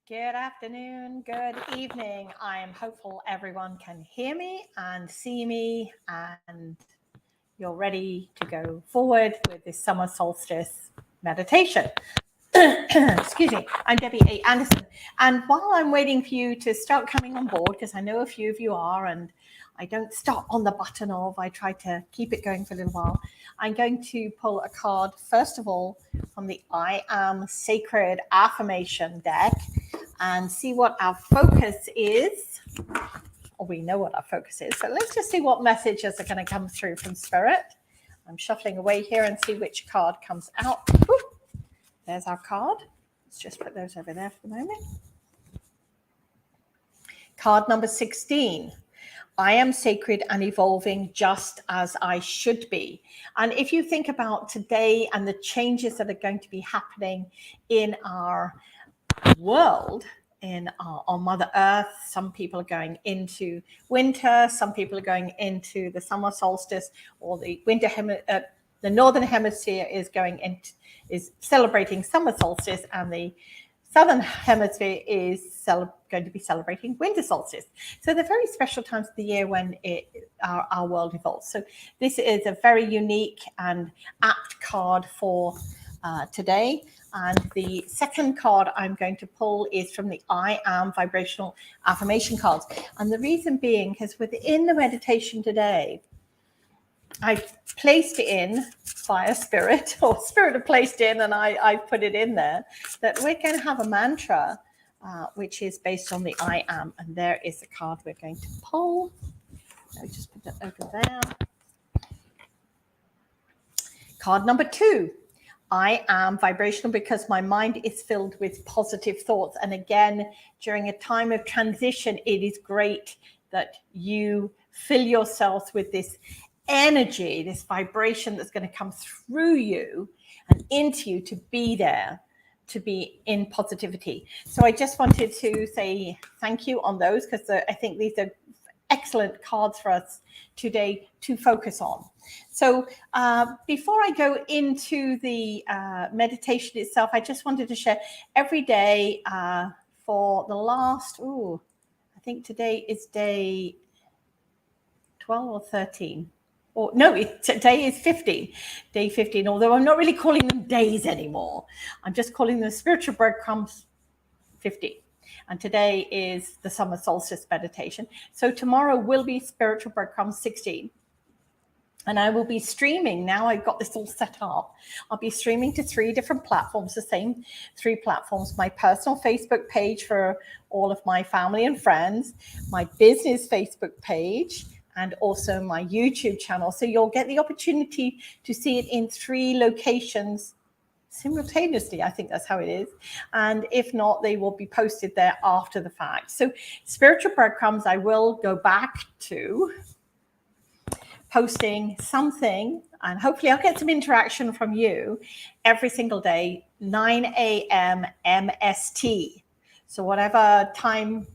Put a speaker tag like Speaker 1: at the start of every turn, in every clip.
Speaker 1: Good afternoon, good evening. I am hopeful everyone can hear me and see me, and you're ready to go forward with this summer solstice meditation. Excuse me, I'm Debbie A. Anderson. And while I'm waiting for you to start coming on board, because I know a few of you are, and I don't stop on the button of, I try to keep it going for a little while. I'm going to pull a card, first of all, from the I Am Sacred Affirmation deck and see what our focus is. Or we know what our focus is. So let's just see what messages are going to come through from Spirit. I'm shuffling away here and see which card comes out. Ooh, there's our card. Let's just put those over there for the moment. Card number 16. I am sacred and evolving just as I should be. And if you think about today and the changes that are going to be happening in our world, on Mother Earth, some people are going into winter, some people are going into the summer solstice, or the the northern hemisphere is celebrating summer solstice, and the southern hemisphere is going to be celebrating winter solstice. So they're very special times of the year when our world evolves. So this is a very unique and apt card for today. And the second card I'm going to pull is from the I Am Vibrational Affirmation cards. And the reason being, because within the meditation today, I've placed it in via Spirit, or Spirit have placed in, and I put it in there, that we're going to have a mantra, which is based on the I Am. And there is the card we're going to pull. Let me just put that over there. Card number 2. I am vibrational because my mind is filled with positive thoughts. And again, during a time of transition, it is great that you fill yourself with this energy, this vibration that's going to come through you and into you to be there, to be in positivity. So I just wanted to say thank you on those, because I think these are excellent cards for us today to focus on. So before I go into the meditation itself, I just wanted to share every day for the last, I think today is day 12 or 13. Or no, today is 15, day 15, although I'm not really calling them days anymore. I'm just calling them spiritual breadcrumbs 15. And today is the summer solstice meditation. So tomorrow will be spiritual breadcrumbs 16. And I will be streaming. Now I've got this all set up. I'll be streaming to 3 different platforms, the same 3 platforms. My personal Facebook page for all of my family and friends, my business Facebook page, and also my YouTube channel. So you'll get the opportunity to see it in 3 locations simultaneously. I think that's how it is. And if not, they will be posted there after the fact. So spiritual breadcrumbs, I will go back to posting something, and hopefully I'll get some interaction from you every single day, 9 a.m. MST. So whatever time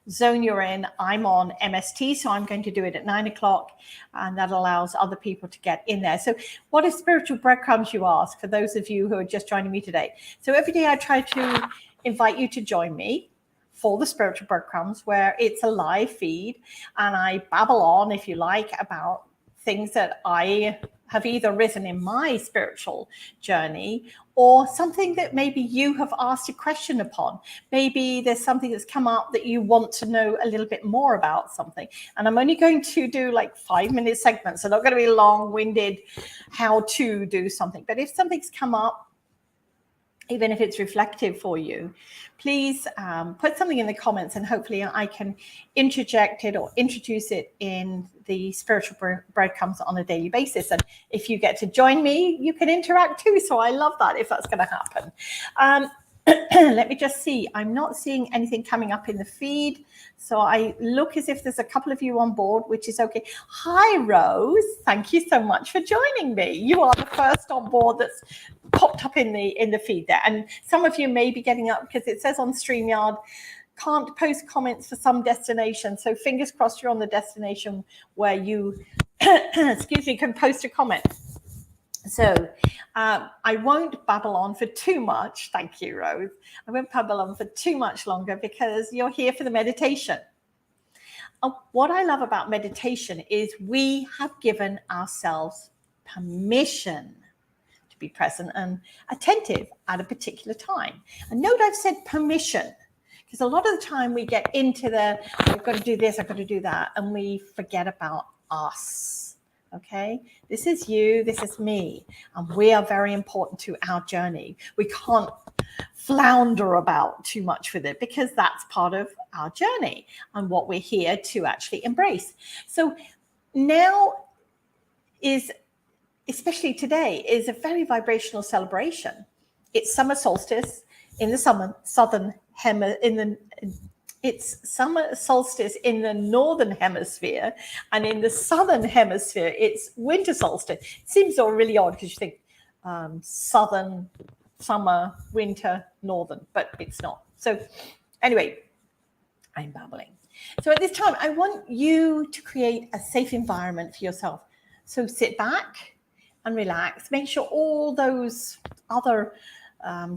Speaker 1: zone you're in, I'm on MST, so I'm going to do it at 9 o'clock, and that allows other people to get in there. So what is spiritual breadcrumbs, you ask, for those of you who are just joining me today? So every day I try to invite you to join me for the spiritual breadcrumbs, where it's a live feed, and I babble on, if you like, about things that I have either risen in my spiritual journey, or something that maybe you have asked a question upon. Maybe there's something that's come up that you want to know a little bit more about something. And I'm only going to do like 5-minute segments. So not going to be long-winded how to do something. But if something's come up, even if it's reflective for you, please put something in the comments, and hopefully I can interject it or introduce it in the spiritual breadcrumbs on a daily basis. And if you get to join me, you can interact too. So I love that if that's going to happen. Let me just see. I'm not seeing anything coming up in the feed. So I look as if there's a couple of you on board, which is okay. Hi, Rose. Thank you so much for joining me. You are the first on board that's popped up in the feed there. And some of you may be getting up because it says on StreamYard, can't post comments for some destination. So fingers crossed you're on the destination where you, excuse me, can post a comment. So I won't babble on for too much. Thank you, Rose. I won't babble on for too much longer because you're here for the meditation. What I love about meditation is we have given ourselves permission to be present and attentive at a particular time. And note I've said permission, because a lot of the time we get into I've got to do this, I've got to do that, and we forget about us. Okay, this is you, this is me, and we are very important to our journey. We can't flounder about too much with it because that's part of our journey and what we're here to actually embrace. So now is, especially today, is a very vibrational celebration. It's summer solstice in the southern hemisphere. It's summer solstice in the northern hemisphere, and in the southern hemisphere, it's winter solstice. It seems all really odd because you think southern, summer, winter, northern, but it's not. So anyway, I'm babbling. So at this time, I want you to create a safe environment for yourself. So sit back and relax. Make sure all those other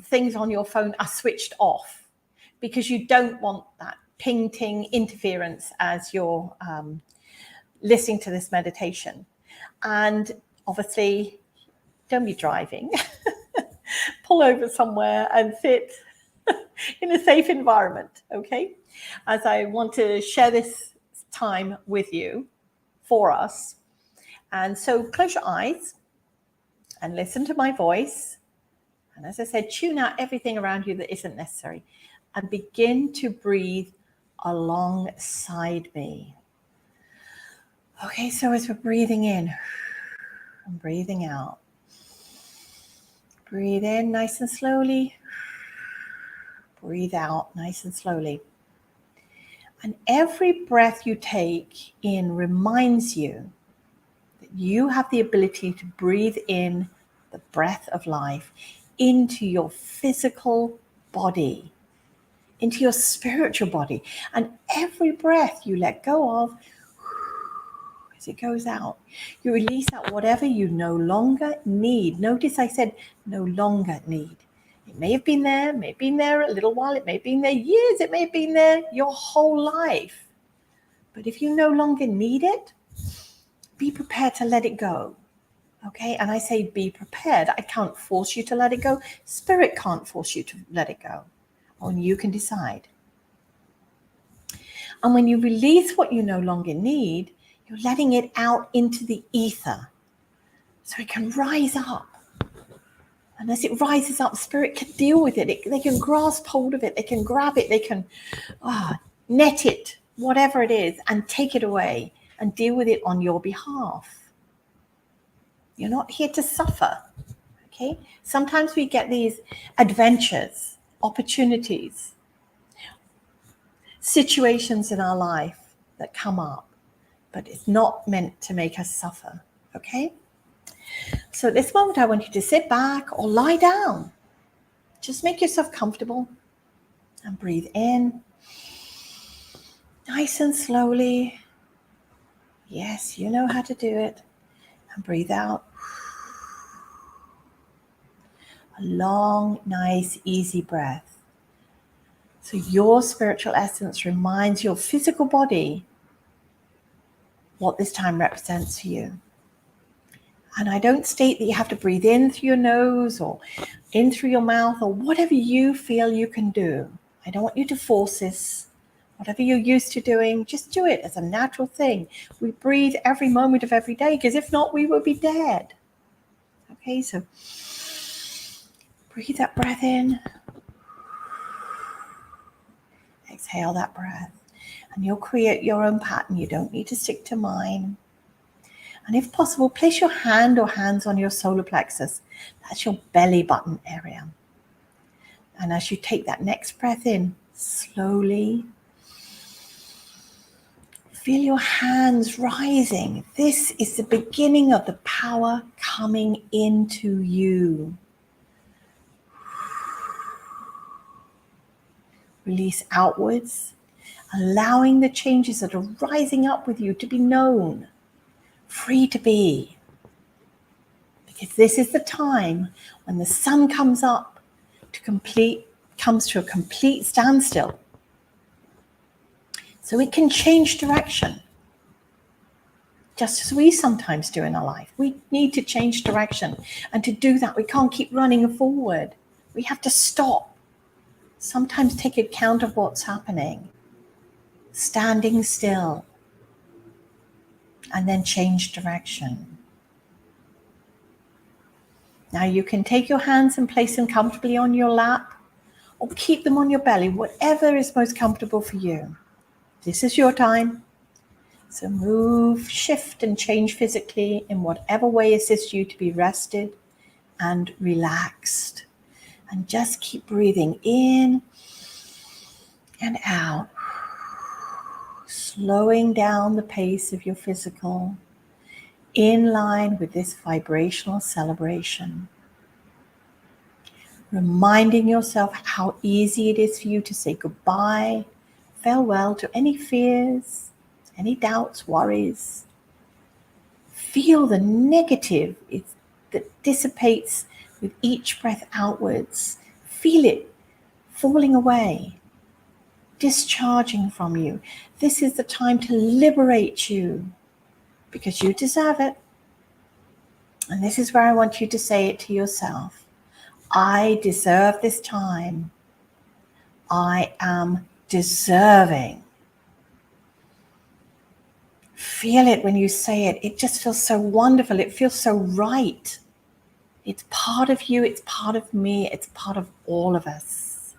Speaker 1: things on your phone are switched off, because you don't want that ping-ting interference as you're listening to this meditation. And obviously, don't be driving. Pull over somewhere and sit in a safe environment, okay? As I want to share this time with you, for us. And so close your eyes and listen to my voice. And as I said, tune out everything around you that isn't necessary. And begin to breathe alongside me. Okay, so as we're breathing in and breathing out, breathe in nice and slowly. Breathe out nice and slowly. And every breath you take in reminds you that you have the ability to breathe in the breath of life into your physical body, into your spiritual body. And every breath you let go of, as it goes out, you release out whatever you no longer need. Notice I said no longer need. It may have been there, may have been there a little while, it may have been there years, it may have been there your whole life. But if you no longer need it, be prepared to let it go. Okay, and I say be prepared. I can't force you to let it go. Spirit can't force you to let it go. Only you can decide. And when you release what you no longer need, you're letting it out into the ether so it can rise up. And as it rises up, spirit can deal with it. They can grasp hold of it. They can grab it. They can net it, whatever it is, and take it away and deal with it on your behalf. You're not here to suffer, okay? Sometimes we get these adventures, opportunities, situations in our life that come up, but it's not meant to make us suffer, okay? So at this moment, I want you to sit back or lie down. Just make yourself comfortable and breathe in nice and slowly. Yes, you know how to do it. And breathe out. A long, nice, easy breath. So your spiritual essence reminds your physical body what this time represents for you. And I don't state that you have to breathe in through your nose or in through your mouth or whatever you feel you can do. I don't want you to force this. Whatever you're used to doing, just do it as a natural thing. We breathe every moment of every day, because if not, we would be dead. Okay, so breathe that breath in. Exhale that breath. And you'll create your own pattern. You don't need to stick to mine. And if possible, place your hand or hands on your solar plexus. That's your belly button area. And as you take that next breath in, slowly, feel your hands rising. This is the beginning of the power coming into you. Release outwards, allowing the changes that are rising up with you to be known, free to be. Because this is the time when the sun comes to a complete standstill. So it can change direction. Just as we sometimes do in our life. We need to change direction. And to do that, we can't keep running forward. We have to stop. Sometimes take account of what's happening. Standing still. And then change direction. Now you can take your hands and place them comfortably on your lap, or keep them on your belly, whatever is most comfortable for you. This is your time. So move, shift, and change physically in whatever way assists you to be rested and relaxed. And just keep breathing in and out, slowing down the pace of your physical, in line with this vibrational celebration. Reminding yourself how easy it is for you to say goodbye, farewell to any fears, any doubts, worries. Feel the negative that dissipates with each breath outwards. Feel it falling away, discharging from you. This is the time to liberate you because you deserve it. And this is where I want you to say it to yourself. I deserve this time. I am deserving. Feel it when you say it. It just feels so wonderful. It feels so right. It's part of you. It's part of me. It's part of all of us.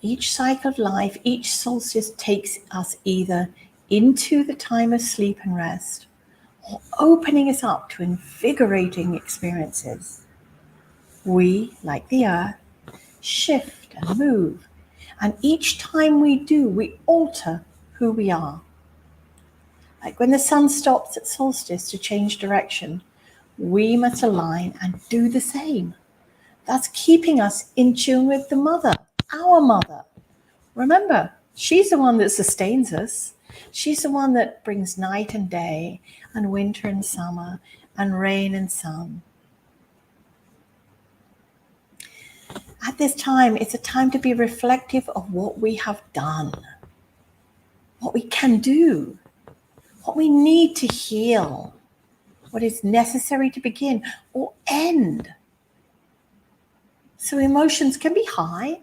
Speaker 1: Each cycle of life, each solstice takes us either into the time of sleep and rest, or opening us up to invigorating experiences. We, like the earth, shift and move. And each time we do, we alter who we are. Like when the sun stops at solstice to change direction, we must align and do the same. That's keeping us in tune with the mother, our mother. Remember, she's the one that sustains us. She's the one that brings night and day, and winter and summer, and rain and sun. At this time, it's a time to be reflective of what we have done, what we can do, what we need to heal, what is necessary to begin or end. So emotions can be high.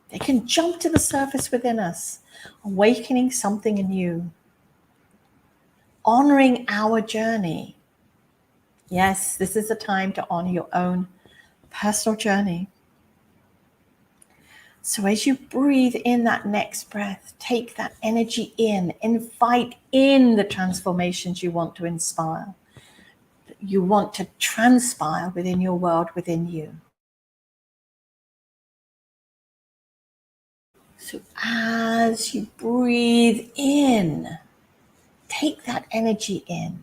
Speaker 1: They can jump to the surface within us, awakening something new, honoring our journey. Yes, this is a time to honor your own personal journey. So as you breathe in that next breath, take that energy in, invite in the transformations you want to inspire, you want to transpire within your world, within you. So as you breathe in, take that energy in.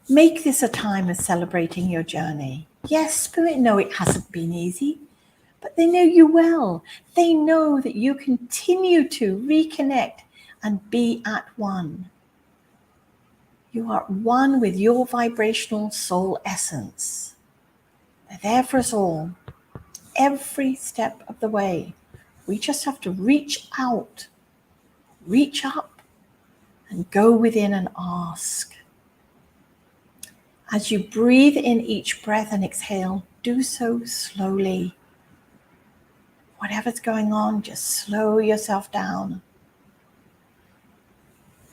Speaker 1: Make this a time of celebrating your journey. Yes, Spirit know it hasn't been easy, but they know you well. They know that you continue to reconnect and be at one. You are one with your vibrational soul essence. They're there for us all, every step of the way. We just have to reach out, reach up, and go within and ask. As you breathe in each breath and exhale, do so slowly. Whatever's going on, just slow yourself down.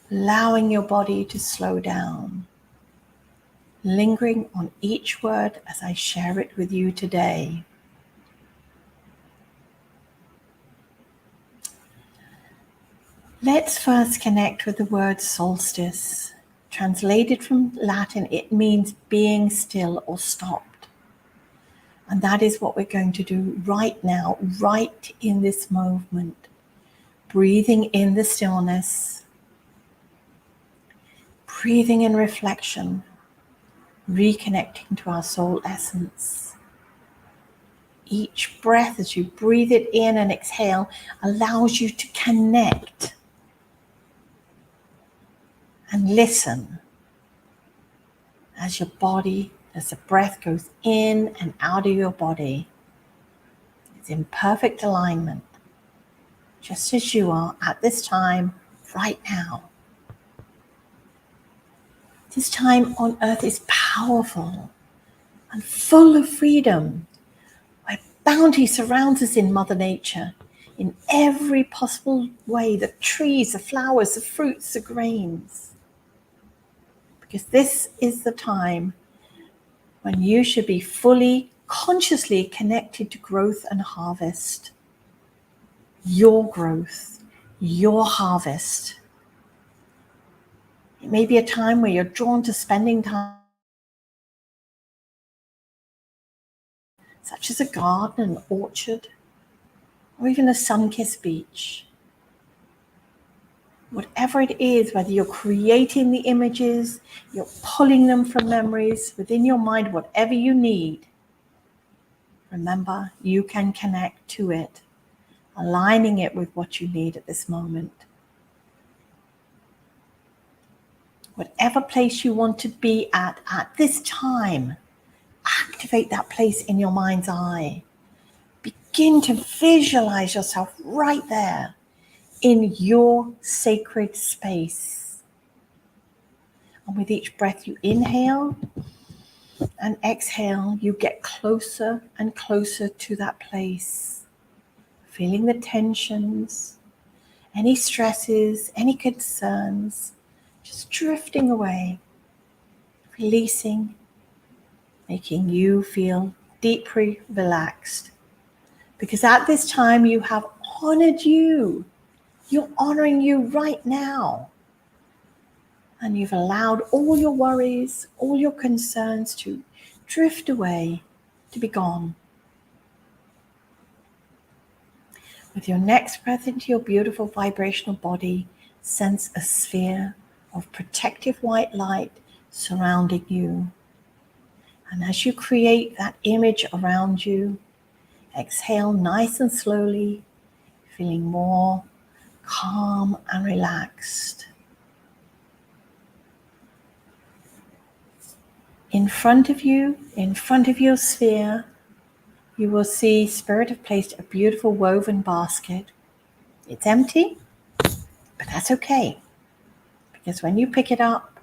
Speaker 1: Allowing your body to slow down. Lingering on each word as I share it with you today. Let's first connect with the word solstice. Translated from Latin, it means being still or stopped. And that is what we're going to do right now, right in this moment. Breathing in the stillness, breathing in reflection, reconnecting to our soul essence. Each breath as you breathe it in and exhale allows you to connect and listen as your body, as the breath goes in and out of your body. It's in perfect alignment, just as you are at this time, right now. This time on earth is powerful and full of freedom, where bounty surrounds us in Mother Nature in every possible way, the trees, the flowers, the fruits, the grains. Because this is the time when you should be fully, consciously connected to growth and harvest. Your growth, your harvest. It may be a time where you're drawn to spending time, such as a garden, an orchard, or even a sun-kissed beach. Whatever it is, whether you're creating the images, you're pulling them from memories within your mind, whatever you need, remember, you can connect to it, aligning it with what you need at this moment. Whatever place you want to be at this time, activate that place in your mind's eye. Begin to visualize yourself right there in your sacred space. And with each breath you inhale and exhale, you get closer and closer to that place, feeling the tensions, any stresses, any concerns, just drifting away, releasing, making you feel deeply relaxed. Because at this time you have honored you. You're honoring you right now. And you've allowed all your worries, all your concerns to drift away, to be gone. With your next breath into your beautiful vibrational body, sense a sphere of protective white light surrounding you. And as you create that image around you, exhale nice and slowly, feeling more calm and relaxed. In front of you, in front of your sphere, you will see Spirit have placed a beautiful woven basket. It's empty, but that's okay. Because when you pick it up,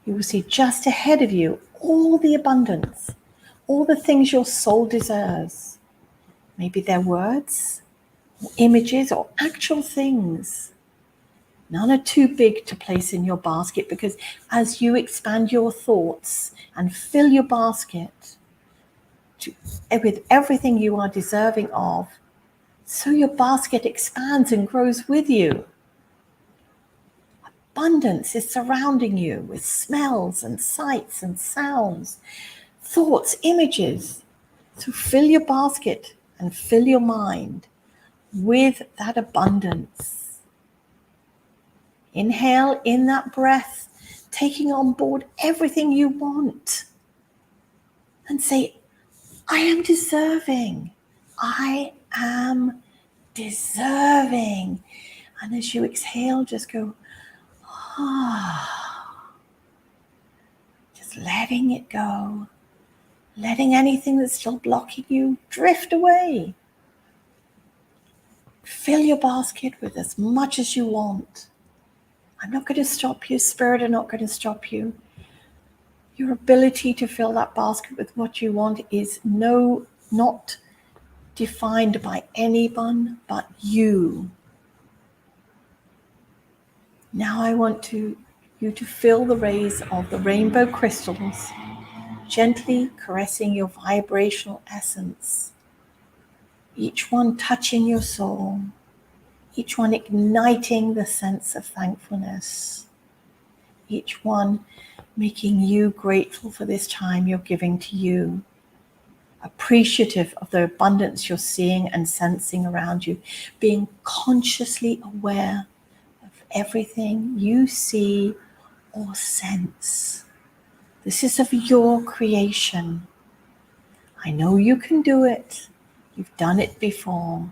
Speaker 1: you will see just ahead of you all the abundance, all the things your soul deserves. Maybe they're words, or images, or actual things. None are too big to place in your basket, because as you expand your thoughts and fill your basket with everything you are deserving of, so your basket expands and grows with you. Abundance is surrounding you with smells and sights and sounds, thoughts, images. So fill your basket and fill your mind with that abundance. Inhale in that breath, taking on board everything you want. And say, I am deserving. I am deserving. And as you exhale, just go, just letting it go. Letting anything that's still blocking you drift away. Fill your basket with as much as you want. I'm not going to stop you, Spirit. I'm not going to stop you. Your ability to fill that basket with what you want is not defined by anyone but you. Now I want you to feel the rays of the rainbow crystals, gently caressing your vibrational essence, each one touching your soul, each one igniting the sense of thankfulness, each one making you grateful for this time you're giving to you, appreciative of the abundance you're seeing and sensing around you, being consciously aware of everything you see or sense. This is of your creation. I know you can do it. You've done it before.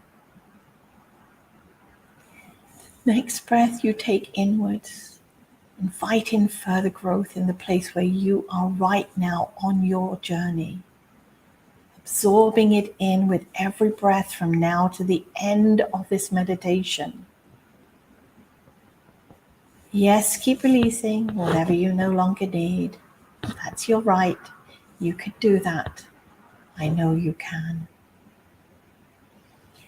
Speaker 1: Next breath you take inwards. Invite in further growth in the place where you are right now on your journey. Absorbing it in with every breath from now to the end of this meditation. Yes, keep releasing whatever you no longer need. That's your right. You could do that. I know you can.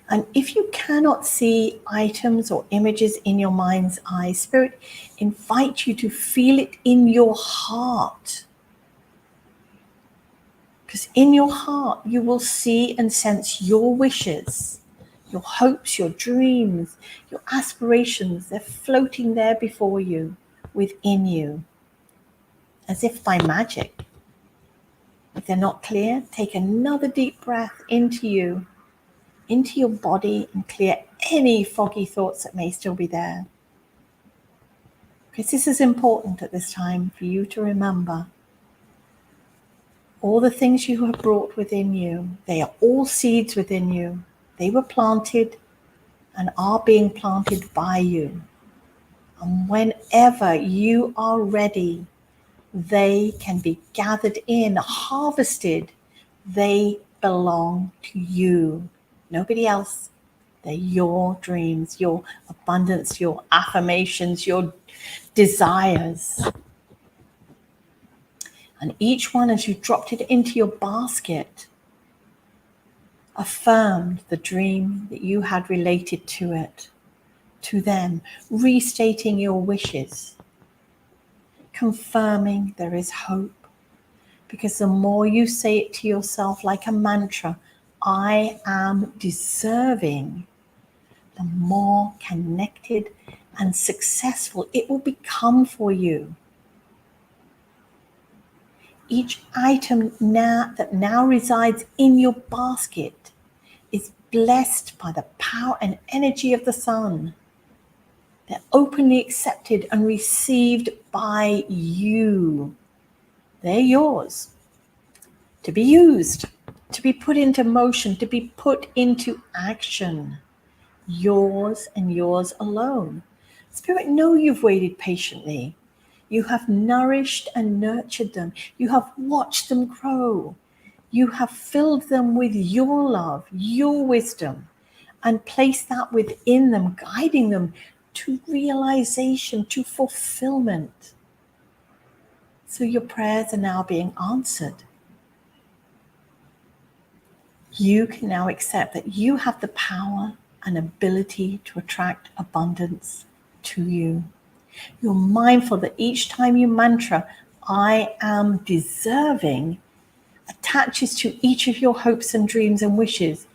Speaker 1: And if you cannot see items or images in your mind's eye, Spirit invites you to feel it in your heart. Because in your heart, you will see and sense your wishes, your hopes, your dreams, your aspirations. They're floating there before you, within you, as if by magic. If they're not clear, take another deep breath into you, into your body, and clear any foggy thoughts that may still be there. Because this is important at this time for you to remember. All the things you have brought within you, they are all seeds within you. They were planted and are being planted by you. And whenever you are ready, they can be gathered in, harvested. They belong to you, nobody else. They're your dreams, your abundance, your affirmations, your desires. And each one, as you dropped it into your basket, affirmed the dream that you had related to it, to them, restating your wishes, confirming there is hope. Because the more you say it to yourself like a mantra, I am deserving, the more connected and successful it will become for you. Each item that now resides in your basket is blessed by the power and energy of the sun. They're openly accepted and received by you. They're yours to be used, to be put into motion, to be put into action. Yours and yours alone. Spirit, know you've waited patiently. You have nourished and nurtured them. You have watched them grow. You have filled them with your love, your wisdom, and placed that within them, guiding them to realization, to fulfillment. So your prayers are now being answered. You can now accept that you have the power and ability to attract abundance to you. You're mindful that each time you mantra, I am deserving, attaches to each of your hopes and dreams and wishes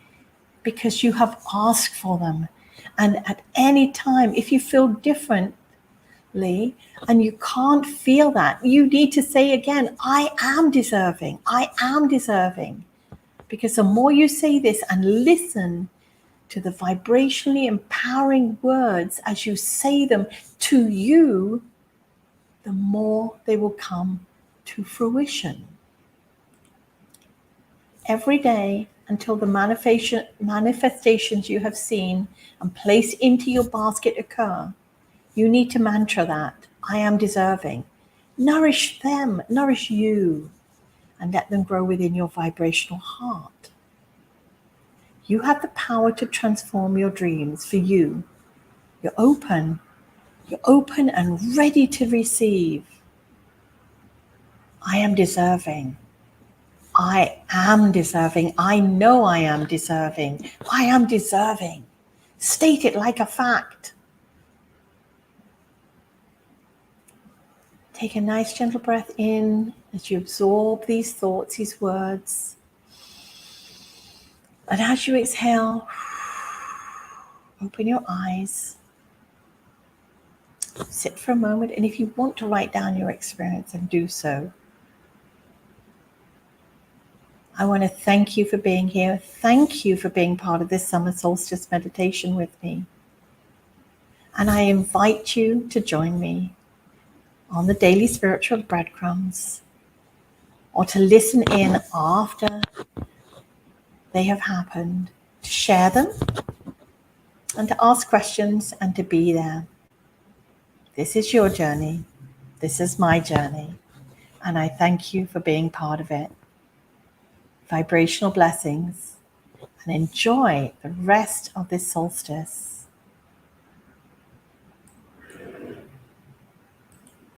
Speaker 1: because you have asked for them. And at any time, if you feel differently and you can't feel that, you need to say again, I am deserving, I am deserving. Because the more you say this and listen to the vibrationally empowering words as you say them to you, the more they will come to fruition. Every day until the manifestations you have seen and placed into your basket occur, you need to mantra that, I am deserving. Nourish them, nourish you, and let them grow within your vibrational heart. You have the power to transform your dreams for you. You're open and ready to receive. I am deserving. I am deserving. I know I am deserving. I am deserving. State it like a fact. Take a nice gentle breath in as you absorb these thoughts, these words. And as you exhale, open your eyes. Sit for a moment, and if you want to write down your experience, and do so. I want to thank you for being here. Thank you for being part of this summer solstice meditation with me. And I invite you to join me on the daily spiritual breadcrumbs, or to listen in after they have happened, to share them, and to ask questions, and to be there. This is your journey. This is my journey, and I thank you for being part of it. Vibrational blessings, and enjoy the rest of this solstice.